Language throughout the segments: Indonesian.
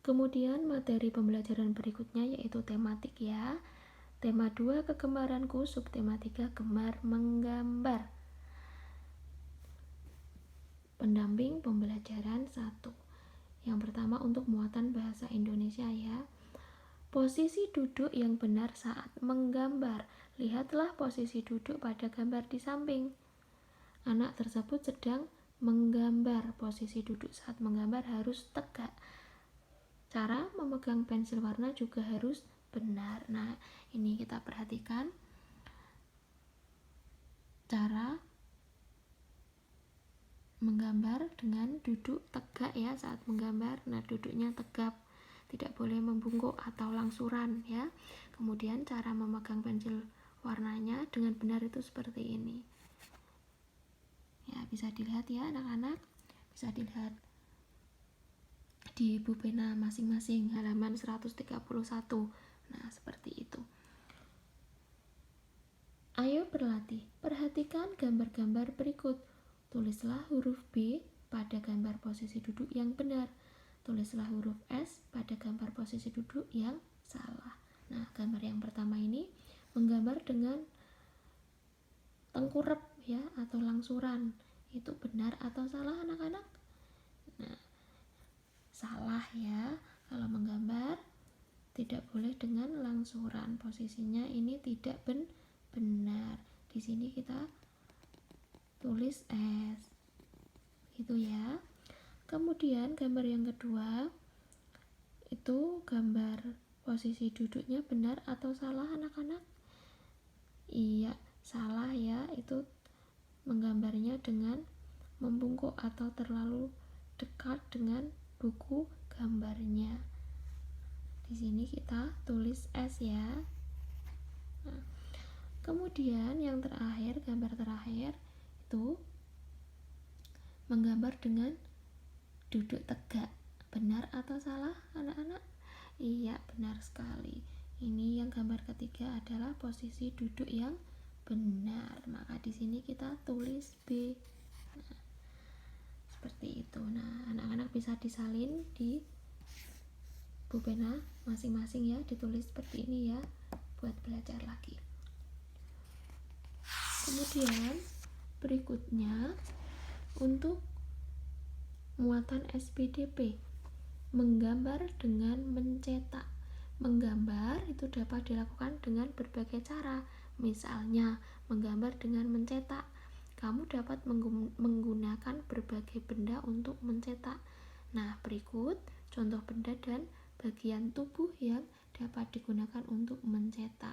Kemudian materi pembelajaran berikutnya yaitu tematik ya. Tema 2 kegemaranku, subtema 3 gemar menggambar. Pendamping pembelajaran 1. Yang pertama untuk muatan bahasa Indonesia ya. Posisi duduk yang benar saat menggambar. Lihatlah posisi duduk pada gambar di samping. Anak tersebut sedang menggambar. Posisi duduk saat menggambar harus tegak. Cara memegang pensil warna juga harus benar. Nah, ini kita perhatikan cara menggambar dengan duduk tegak ya saat menggambar. Nah, duduknya tegap, tidak boleh membungkuk atau langsuran ya. Kemudian cara memegang pensil warnanya dengan benar itu seperti ini. Ya, bisa dilihat ya anak-anak. Bisa dilihat di buku pena masing-masing halaman 131. Nah, seperti itu. Ayo berlatih. Perhatikan gambar-gambar berikut. Tulislah huruf B pada gambar posisi duduk yang benar. Tulislah huruf S pada gambar posisi duduk yang salah. Nah, gambar yang pertama ini menggambar dengan tengkurap ya atau langsuran. Itu benar atau salah anak-anak? Nah, salah ya. Kalau menggambar tidak boleh dengan langsuran. Posisinya ini tidak benar. Di sini kita tulis S. Itu ya. Kemudian gambar yang kedua itu gambar posisi duduknya benar atau salah anak-anak? Iya, salah ya. Itu menggambarnya dengan membungkuk atau terlalu dekat dengan buku gambarnya. Di sini kita tulis S ya. Nah, kemudian yang terakhir, gambar terakhir itu menggambar dengan duduk tegak. Benar atau salah anak-anak? Iya, benar sekali. Ini yang gambar ketiga adalah posisi duduk yang benar. Maka di sini kita tulis B. Nah, seperti itu. Nah, anak-anak bisa disalin di pena masing-masing ya, ditulis seperti ini ya buat belajar lagi. Kemudian berikutnya untuk muatan SPDP, menggambar dengan mencetak. Menggambar itu dapat dilakukan dengan berbagai cara. Misalnya menggambar dengan mencetak, kamu dapat menggunakan berbagai benda untuk mencetak. Nah, berikut contoh benda dan bagian tubuh yang dapat digunakan untuk mencetak.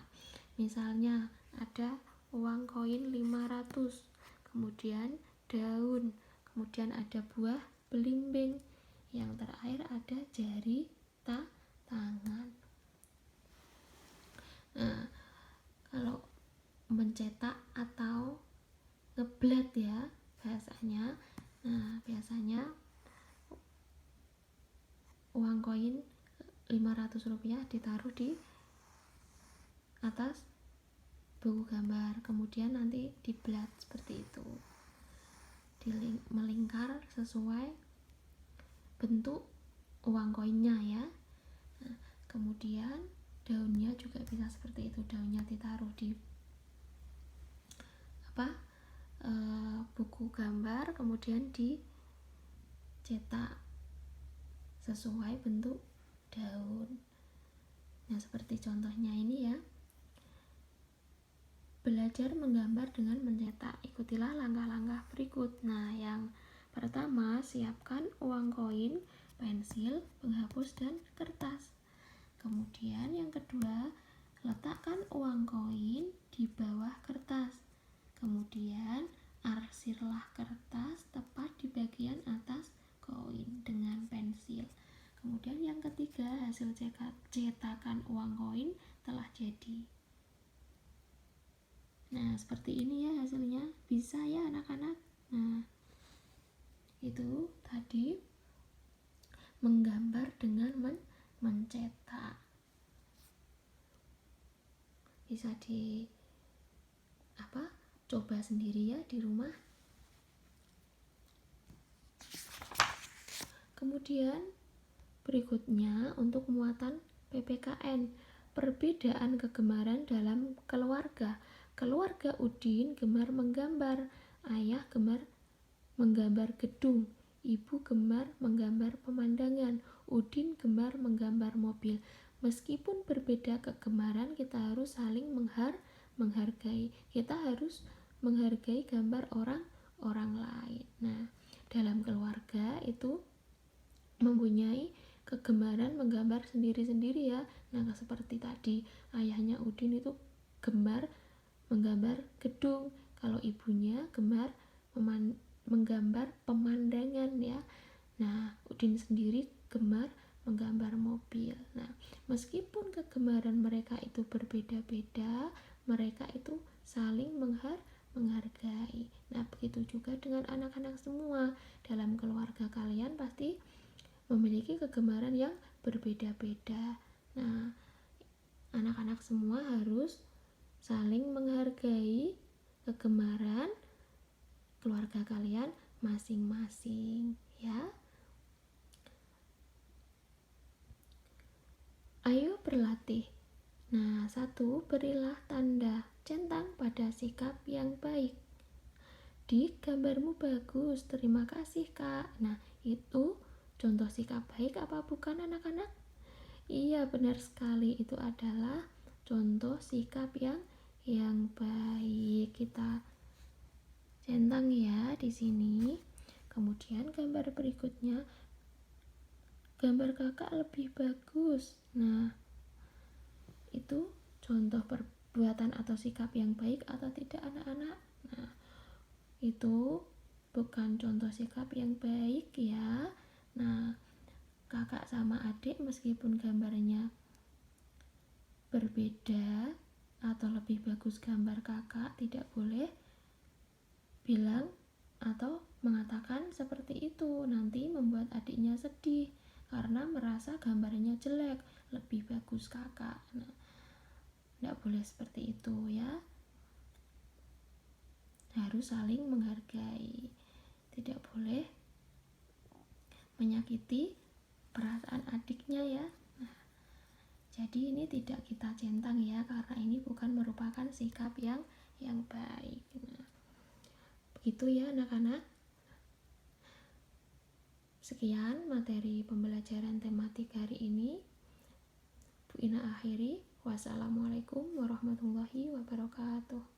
Misalnya ada uang koin 500, kemudian daun, kemudian ada buah belimbing, yang terakhir ada jari tangan. Nah, kalau mencetak atau ngeblat ya bahasanya, nah biasanya uang koin 500 rupiah ditaruh di atas buku gambar, kemudian nanti diblat seperti itu, melingkar sesuai bentuk uang koinnya ya. Nah, kemudian daunnya juga bisa seperti itu, daunnya ditaruh di buku gambar, kemudian dicetak sesuai bentuk daun. Nah, seperti contohnya ini ya. Belajar menggambar dengan mencetak. Ikutilah langkah-langkah berikut. Nah, yang pertama, siapkan uang koin, pensil, penghapus, dan kertas. Kemudian yang kedua, letakkan uang koin di bawah kertas. Kemudian arsirlah kertas tepat di bagian atas koin dengan pensil. Kemudian yang ketiga, hasil cetakan uang koin telah jadi. Nah, seperti ini ya hasilnya. Bisa ya anak-anak? Nah, itu tadi menggambar dengan mencetak. Bisa coba sendiri ya di rumah. Kemudian Berikutnya untuk muatan PPKN, perbedaan kegemaran dalam keluarga. Keluarga Udin gemar menggambar, ayah gemar menggambar gedung, ibu gemar menggambar pemandangan, Udin gemar menggambar mobil. Meskipun berbeda kegemaran, kita harus saling menghargai. Kita harus menghargai gambar orang lain. Nah, dalam keluarga itu mempunyai kegemaran menggambar sendiri-sendiri ya. Nah, seperti tadi ayahnya Udin itu gemar menggambar gedung, kalau ibunya gemar menggambar pemandangan ya. Nah, Udin sendiri gemar menggambar mobil. Nah, meskipun kegemaran mereka itu berbeda-beda, mereka itu saling menghargai. Nah, begitu juga dengan anak-anak semua. Dalam keluarga kalian pasti memiliki kegemaran yang berbeda-beda. Nah, anak-anak semua harus saling menghargai kegemaran keluarga kalian masing-masing ya. Ayo berlatih. Nah, 1. Berilah tanda centang pada sikap yang baik. Dik, gambarmu bagus, terima kasih kak. Nah, itu contoh sikap baik apa bukan anak-anak? Iya, benar sekali, itu adalah contoh sikap yang baik. Kita centang ya di sini. Kemudian gambar berikutnya, gambar kakak lebih bagus. Nah, itu contoh perbuatan atau sikap yang baik atau tidak anak-anak? Nah, itu bukan contoh sikap yang baik ya. Nah, kakak sama adik meskipun gambarnya berbeda atau lebih bagus gambar kakak, tidak boleh bilang atau mengatakan seperti itu, nanti membuat adiknya sedih karena merasa gambarnya jelek, lebih bagus kakak. Nah, tidak boleh seperti itu ya. Harus saling menghargai, tidak boleh menyakiti perasaan adiknya ya. Nah, jadi ini tidak kita centang ya, karena ini bukan merupakan sikap yang baik. Nah, begitu ya anak-anak. Sekian materi pembelajaran tematik hari ini. Bu Ina akhiri. Wassalamualaikum warahmatullahi wabarakatuh.